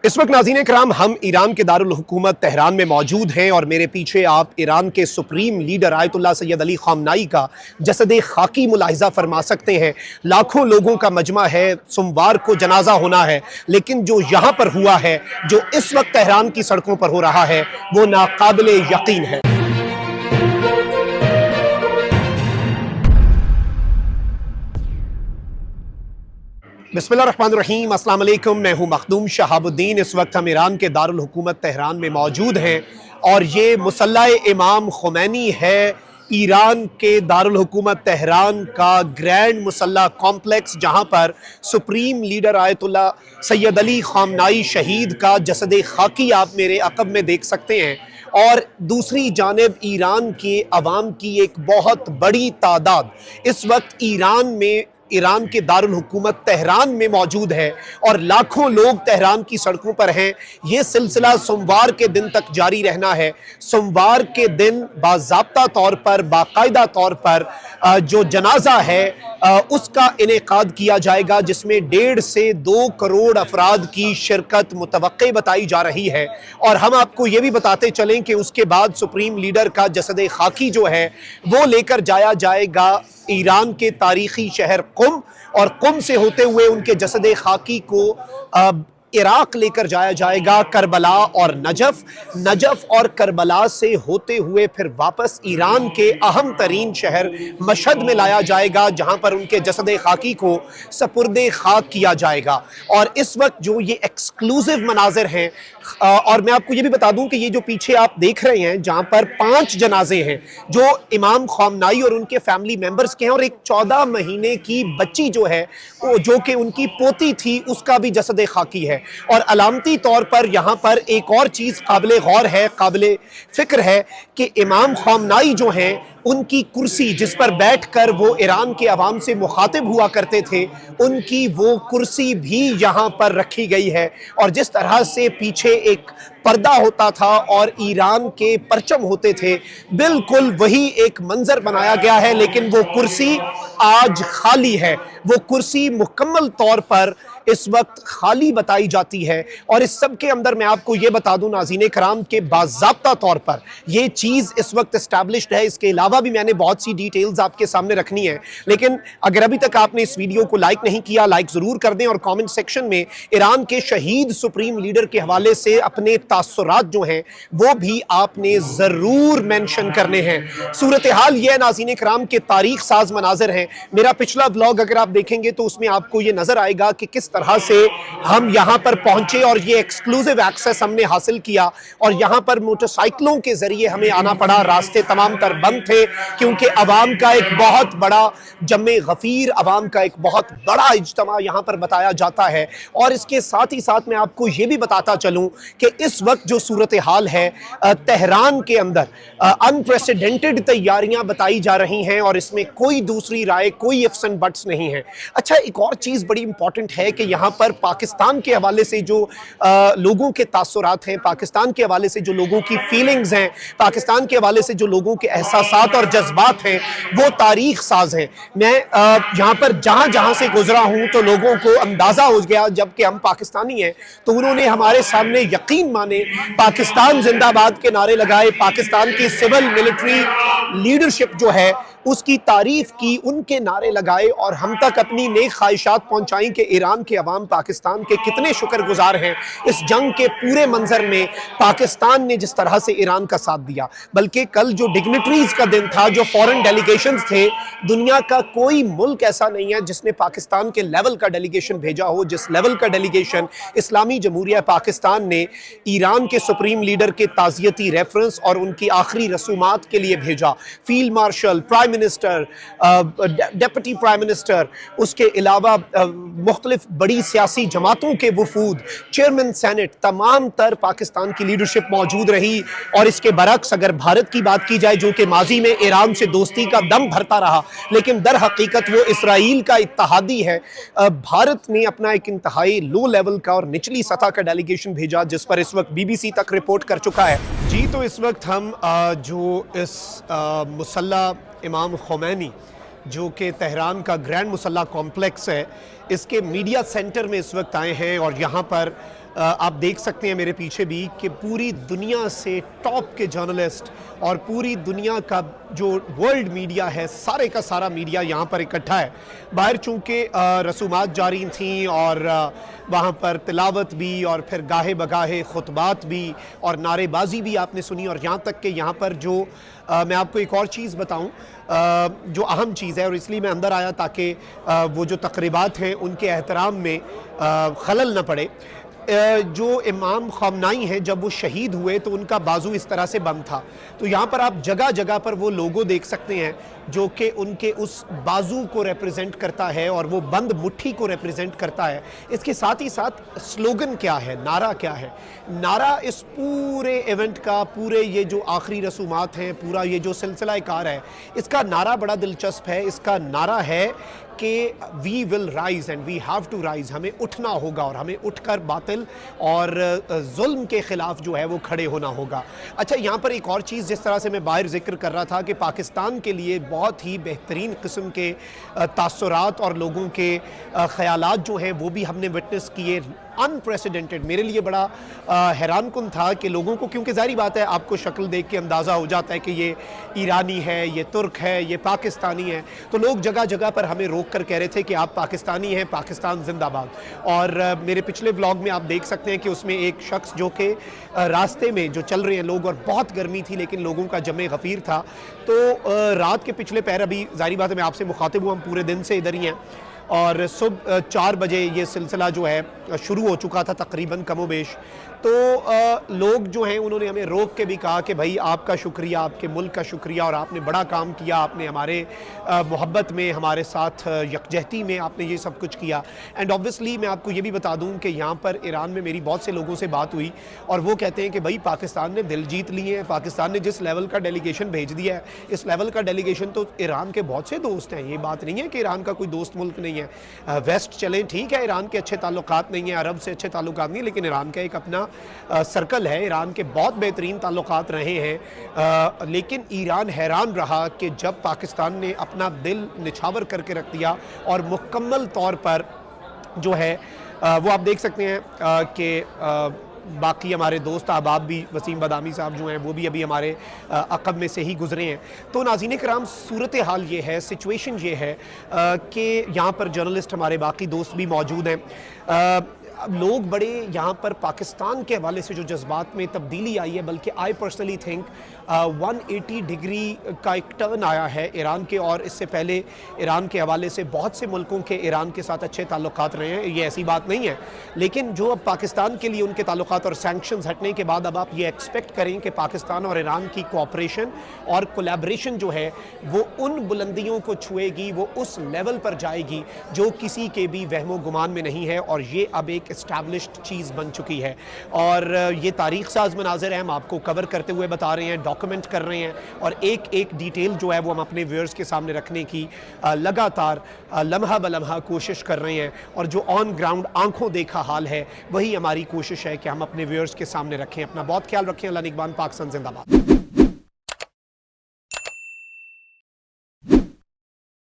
इस वक्त नाज़रीन कराम हम ईरान के दारुल हुकूमत तेहरान में मौजूद हैं और मेरे पीछे आप ईरान के supreme leader Ayatollah Sayyid Ali Khamenei का जसद खाकी मुलाहिज़ा फरमा सकते हैं। लाखों लोगों का मजमा है, सोमवार को जनाजा होना है, लेकिन जो यहाँ पर हुआ है, जो इस वक्त तेहरान की सड़कों पर हो रहा है, वो नाकाबिले यकीन है। बिस्मिल्लाहिर्रहमानिर्रहीम, अस्सलाम वालेकुम। मैं हूँ मखदूम शहाबुद्दीन। इस वक्त हम ईरान के दारुल हुकूमत तेहरान में मौजूद हैं और ये मुसल्ला इमाम खुमैनी है, ईरान के दारुल हुकूमत तेहरान का ग्रैंड मुसल्ला कॉम्प्लेक्स, जहाँ पर supreme leader Ayatollah Sayyid Ali Khamenei शहीद का जसद खाकी आप मेरे अक़ब में देख सकते हैं। और दूसरी जानिब ईरान के अवाम की एक बहुत बड़ी तादाद इस वक्त ईरान के दारुल हुकूमत तेहरान में मौजूद है और लाखों लोग तेहरान की सड़कों पर हैं। ये सिलसिला सोमवार के दिन तक जारी रहना है। सोमवार के दिन बाज़ाब्ता तौर पर, बाकायदा तौर पर जो जनाजा है उसका इनेकाद किया जाएगा, जिसमें 1.5 से 2 करोड़ अफराद की शिरकत मुतवक्के बताई जा रही है। और हम आपको ये भी बताते चलें कि उसके बाद सुप्रीम लीडर का जसद खाकी जो है वो लेकर जाया जाएगा ईरान के तारीखी शहर कुम, और कुम से होते हुए उनके जसद खाकी को इराक लेकर जाया जाएगा, करबला और नजफ और करबला से होते हुए फिर वापस ईरान के अहम तरीन शहर मशहद में लाया जाएगा, जहां पर उनके जसद खाकी को सपुर्दे खाक किया जाएगा। और इस वक्त जो ये एक्सक्लूसिव मनाजिर हैं, और मैं आपको ये भी बता दूं कि ये जो पीछे आप देख रहे हैं, जहां पर 5 जनाजे हैं जो इमाम ख़ामनाई और उनके फैमिली मेंबर्स के हैं, और एक 14 महीने की बच्ची जो है जो कि उनकी पोती थी, उसका भी जसद खाकी है। और अलामती तौर पर यहाँ पर एक और चीज़ काबिल गौर है, काबिल फ़िक्र है कि इमाम ख़ामनाई जो हैं, उनकी कुर्सी जिस पर बैठकर वो ईरान के अवाम से मुखातिब हुआ करते थे, उनकी वो कुर्सी भी यहाँ पर रखी गई है। और जिस तरह से पीछे एक पर्दा होता था और ईरान के परचम होते थे, बिल्कुल वही एक मंजर बनाया गया है, लेकिन वो कुर्सी आज खाली है। वो कुर्सी मुकम्मल तौर पर इस वक्त खाली बताई जाती है। और इस सब के अंदर मैं आपको ये बता दूं नाज़रीन कराम के बाज़ाब्ता तौर पर ये चीज़ इस वक्त इस्टेब्लिश्ड है। इसके अलावा भी मैंने बहुत सी डिटेल्स आपके सामने रखनी है, लेकिन अगर अभी तक आपने इस वीडियो को लाइक नहीं किया, लाइक ज़रूर कर दें और कमेंट सेक्शन में ईरान के शहीद सुप्रीम लीडर के हवाले से अपने तासुरात जो हैं वो भी आपने ज़रूर मेंशन करने हैं। सूरत हाल ये नाज़रीन कराम के तारीख साज मनाजिर हैं। मेरा पिछला व्लॉग अगर आप देखेंगे तो उसमें आपको ये नज़र आएगा कि किस तरह से हम यहाँ पर पहुंचे और ये एक्सक्लूसिव एक्सेस हमने हासिल किया, और यहाँ पर मोटरसाइकिलों के जरिए हमें आना पड़ा। रास्ते तमाम तर बंद थे क्योंकि अवाम का एक बहुत बड़ा जम्मे गफीर, अवाम का एक बहुत बड़ा इज्तिमा यहाँ पर बताया जाता है। और इसके साथ ही साथ मैं आपको ये भी बताता चलूँ कि इस वक्त जो सूरत हाल है तेहरान के अंदर अनप्रेसिडेंटेड तैयारियां बताई जा रही हैं, और इसमें कोई दूसरी राय, कोई इफ्स एंड बट्स नहीं है। अच्छा, एक और चीज़ बड़ी इंपॉर्टेंट है कि यहाँ पर पाकिस्तान के हवाले से जो लोगों के तासुरात हैं, पाकिस्तान के हवाले से जो लोगों की फीलिंग्स हैं, पाकिस्तान के हवाले से जो लोगों के एहसासात और जज्बात हैं, वो तारीख साज हैं। मैं यहाँ पर जहाँ जहाँ से गुजरा हूँ तो लोगों को अंदाज़ा हो गया, जबकि हम पाकिस्तानी हैं, तो उन्होंने हमारे सामने यकीन माने पाकिस्तान जिंदाबाद के नारे लगाए, पाकिस्तान की सिविल मिलिट्री लीडरशिप जो है उसकी तारीफ की, उनके नारे लगाए, और हम तक अपनी नेक ख्वाहिशात पहुंचाई कि ईरान के अवाम पाकिस्तान के कितने शुक्रगुजार हैं इस जंग के पूरे मंजर में पाकिस्तान ने जिस तरह से ईरान का साथ दिया। बल्कि कल जो डिग्निटरीज का दिन था, जो फॉरेन डेलीगेशंस थे, दुनिया का कोई मुल्क ऐसा नहीं है जिसने पाकिस्तान के लेवल का डेलीगेशन भेजा हो, जिस लेवल का डेलीगेशन इस्लामी जमहूरिया पाकिस्तान ने ईरान के सुप्रीम लीडर के ताज़ियती रेफरेंस और उनकी आखिरी रसूमात के लिए भेजा। Field marshal, prime minister, deputy prime minister, उसके अलावा मुख्तलिफ बड़ी सियासी जमातों के वफूद, चेयरमैन सेनेट, तमाम तर पाकिस्तान की लीडरशिप मौजूद रही। और इसके बरक्स अगर भारत की बात की जाए, जो कि माजी में ईरान से दोस्ती का दम भरता रहा, लेकिन दर हकीकत वो इसराइल का इत्तहादी है, भारत ने अपना एक इंतहाई लो लेवल का और निचली सतह का डेलीगेशन भेजा, जिस पर इस वक्त BBC तक रिपोर्ट कर चुका है। जी, तो इस वक्त हम जो इस मुसल्ला इमाम खुमैनी जो कि तेहरान का ग्रैंड मुसल्ला कॉम्प्लेक्स है, इसके मीडिया सेंटर में इस वक्त आए हैं, और यहाँ पर आप देख सकते हैं मेरे पीछे भी कि पूरी दुनिया से टॉप के जर्नलिस्ट और पूरी दुनिया का जो वर्ल्ड मीडिया है, सारे का सारा मीडिया यहाँ पर इकट्ठा है। बाहर चूँकि रसूमात जारी थीं और वहाँ पर तिलावत भी और फिर गाहे बगाहे खुतबात भी और नारेबाजी भी आपने सुनी, और यहाँ तक कि यहाँ पर जो मैं आपको एक और चीज़ बताऊं जो अहम चीज़ है, और इसलिए मैं अंदर आया ताकि वो जो तकरीबात हैं उनके एहतराम में खलल न पड़े। जो इमाम खमनाई हैं जब वो शहीद हुए तो उनका बाजू इस तरह से बंद था, तो यहाँ पर आप जगह जगह पर वो लोगो देख सकते हैं जो कि उनके उस बाजू को रिप्रेजेंट करता है और वो बंद मुट्ठी को रिप्रेजेंट करता है। इसके साथ ही साथ स्लोगन क्या है, नारा क्या है। नारा इस पूरे इवेंट का, पूरे ये जो आखिरी रसूमात हैं, पूरा ये जो सिलसिला कार है, इसका नारा बड़ा दिलचस्प है। इसका नारा है कि we will rise and we have to rise, हमें उठना होगा और हमें उठकर बातिल और जुल्म के खिलाफ जो है वो खड़े होना होगा। अच्छा, यहाँ पर एक और चीज़ जिस तरह से मैं बाहर जिक्र कर रहा था कि पाकिस्तान के लिए बहुत ही बेहतरीन किस्म के तासुरात और लोगों के ख़यालात जो हैं वो भी हमने विटनेस किए, अनप्रेसिडेंटेड। मेरे लिए बड़ा हैरान कुन था कि लोगों को, क्योंकि ज़ाहिर बात है आपको शक्ल देख के अंदाज़ा हो जाता है कि ये ईरानी है, ये तुर्क है, ये पाकिस्तानी है, तो लोग जगह जगह पर हमें रोक कर कह रहे थे कि आप पाकिस्तानी हैं, पाकिस्तान जिंदाबाद। और मेरे पिछले व्लॉग में आप देख सकते हैं कि उसमें एक शख्स जो कि रास्ते में जो चल रहे हैं लोग, और बहुत गर्मी थी लेकिन लोगों का जमे गफ़ीर था, तो रात के पिछले पहर, अभी ज़ाहिर बात है मैं आपसे मुखातिब हूँ, हम पूरे दिन से इधर ही हैं, और सुबह 4 बजे ये सिलसिला जो है शुरू हो चुका था तकरीबन कमोबेश। तो लोग जो हैं उन्होंने हमें रोक के भी कहा कि भाई आपका शुक्रिया, आपके मुल्क का शुक्रिया, और आपने बड़ा काम किया, आपने हमारे मोहब्बत में, हमारे साथ यकजहती में आपने ये सब कुछ किया। एंड ऑब्वियसली मैं आपको ये भी बता दूं कि यहाँ पर ईरान में मेरी बहुत से लोगों से बात हुई और वो कहते हैं कि भाई पाकिस्तान ने दिल जीत लिए हैं, पाकिस्तान ने जिस लेवल का डेलीगेशन भेज दिया है, इस लेवल का डेलीगेशन तो ईरान के बहुत से दोस्त हैं। ये बात नहीं है कि ईरान का कोई दोस्त मुल्क नहीं है। वेस्ट चलें, ठीक है, ईरान के अच्छे ताल्लुकात नहीं है, अरब से अच्छे ताल्लुकात नहीं, लेकिन ईरान का एक अपना सर्कल है, ईरान के बहुत बेहतरीन ताल्लुकात रहे हैं। लेकिन ईरान हैरान रहा कि जब पाकिस्तान ने अपना दिल निछावर करके रख दिया और मुकम्मल तौर पर जो है वो आप देख सकते हैं कि बाकी हमारे दोस्त अहबाब भी, वसीम बदामी साहब जो हैं वो भी अभी हमारे अक़ब में से ही गुजरे हैं। तो नाज़रीन कराम, सूरत हाल ये है, सिचुएशन ये है कि यहाँ पर जर्नलिस्ट हमारे बाकी दोस्त भी मौजूद हैं। लोग बड़े यहाँ पर पाकिस्तान के हवाले से जो जज्बात में तब्दीली आई है, बल्कि आई पर्सनली थिंक 180 डिग्री का एक टर्न आया है ईरान के, और इससे पहले ईरान के हवाले से बहुत से मुल्कों के ईरान के साथ अच्छे ताल्लुकात रहे हैं, ये ऐसी बात नहीं है। लेकिन जो अब पाकिस्तान के लिए उनके ताल्लुकात और सैंक्शंस हटने के बाद अब आप ये एक्सपेक्ट करें कि पाकिस्तान और ईरान की कोऑपरेशन और कोलैबोरेशन जो है वो उन बुलंदियों को छुएगी, वो उस लेवल पर जाएगी जो किसी के भी वहमो गुमान में नहीं है, और ये अब एक एस्टैब्लिश्ड चीज़ बन चुकी है। और ये तारीख साज मनाज़िर हैं, हम आपको कवर करते हुए बता रहे हैं, डॉक्यूमेंट कर रहे हैं, और एक एक डिटेल जो है वो हम अपने व्यूअर्स के सामने रखने की लगातार लम्हा ब लम्हा कोशिश कर रहे हैं। और जो ऑन ग्राउंड आंखों देखा हाल है वही हमारी कोशिश है कि हम अपने व्यूअर्स के सामने रखें। अपना बहुत ख्याल रखें। अल्लाह निगहबान, पाकिस्तान जिंदाबाद।